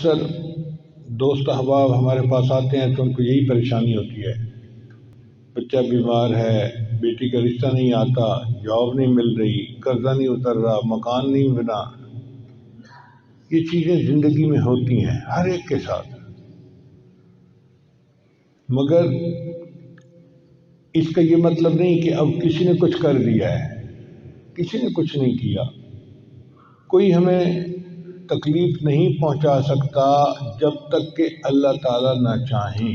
اکثر دوست احباب ہمارے پاس آتے ہیں تو ان کو یہی پریشانی ہوتی ہے، بچہ بیمار ہے، بیٹی کا رشتہ نہیں آتا، جاب نہیں مل رہی، قرضہ نہیں اتر رہا، مکان نہیں بنا۔ یہ چیزیں زندگی میں ہوتی ہیں ہر ایک کے ساتھ، مگر اس کا یہ مطلب نہیں کہ اب کسی نے کچھ کر دیا ہے۔ کسی نے کچھ نہیں کیا۔ کوئی ہمیں تکلیف نہیں پہنچا سکتا جب تک کہ اللہ تعالیٰ نہ چاہیں،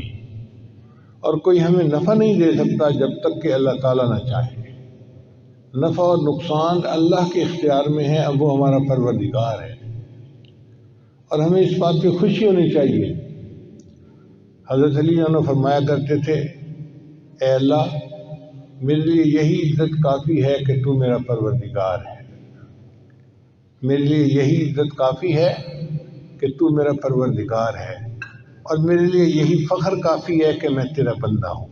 اور کوئی ہمیں نفع نہیں دے سکتا جب تک کہ اللہ تعالیٰ نہ چاہے۔ نفع اور نقصان اللہ کے اختیار میں ہے، اب وہ ہمارا پروردگار ہے، اور ہمیں اس بات پہ خوشی ہونی چاہیے۔ حضرت علی عنہ فرمایا کرتے تھے، اے اللہ، میرے لیے یہی عزت کافی ہے کہ تو میرا پروردگار ہے، میرے لیے یہی عزت کافی ہے کہ تو میرا پروردگار ہے، اور میرے لیے یہی فخر کافی ہے کہ میں تیرا بندہ ہوں۔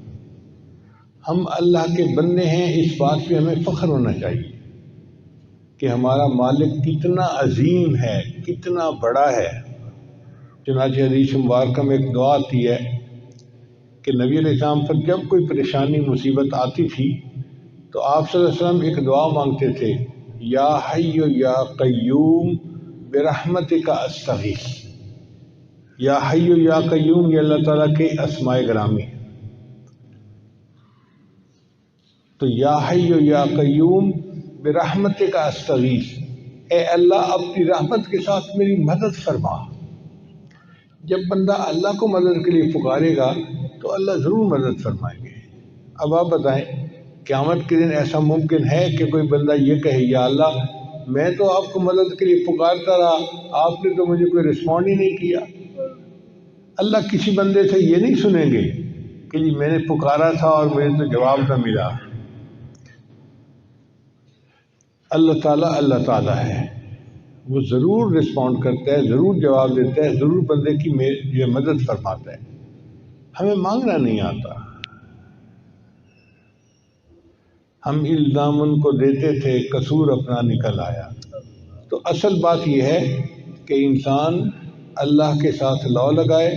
ہم اللہ کے بندے ہیں، اس بات پہ ہمیں فخر ہونا چاہیے کہ ہمارا مالک کتنا عظیم ہے، کتنا بڑا ہے۔ چنانچہ حدیث مبارکہ میں ایک دعا آتی ہے کہ نبی علیہ السلام پر جب کوئی پریشانی مصیبت آتی تھی تو آپ صلی اللہ علیہ وسلم ایک دعا مانگتے تھے، یا حی یا قیوم برحمتک استغیث۔ یا حی یا قیوم یہ اللہ تعالیٰ کے اسماء گرامی ہیں، تو یا حی یا قیوم برحمتک استغیث، اے اللہ اپنی رحمت کے ساتھ میری مدد فرما۔ جب بندہ اللہ کو مدد کے لیے پکارے گا تو اللہ ضرور مدد فرمائیں گے۔ اب آپ بتائیں، قیامت کے دن ایسا ممکن ہے کہ کوئی بندہ یہ کہے، یا اللہ میں تو آپ کو مدد کے لیے پکارتا رہا، آپ نے تو مجھے کوئی رسپونڈ ہی نہیں کیا؟ اللہ کسی بندے سے یہ نہیں سنیں گے کہ جی میں نے پکارا تھا اور مجھے تو جواب نہ ملا۔ اللہ تعالیٰ ہے، وہ ضرور رسپونڈ کرتا ہے، ضرور جواب دیتا ہے، ضرور بندے کی یہ مدد فرماتا ہے۔ ہمیں مانگنا نہیں آتا، ہم الزام ان کو دیتے تھے، قصور اپنا نکل آیا۔ تو اصل بات یہ ہے کہ انسان اللہ کے ساتھ لو لگائے،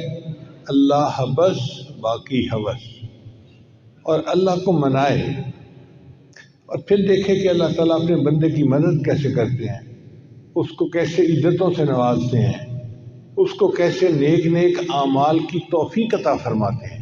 اللہ بس باقی ہوس، اور اللہ کو منائے، اور پھر دیکھے کہ اللہ تعالیٰ اپنے بندے کی مدد کیسے کرتے ہیں، اس کو کیسے عزتوں سے نوازتے ہیں، اس کو کیسے نیک نیک اعمال کی توفیق عطا فرماتے ہیں۔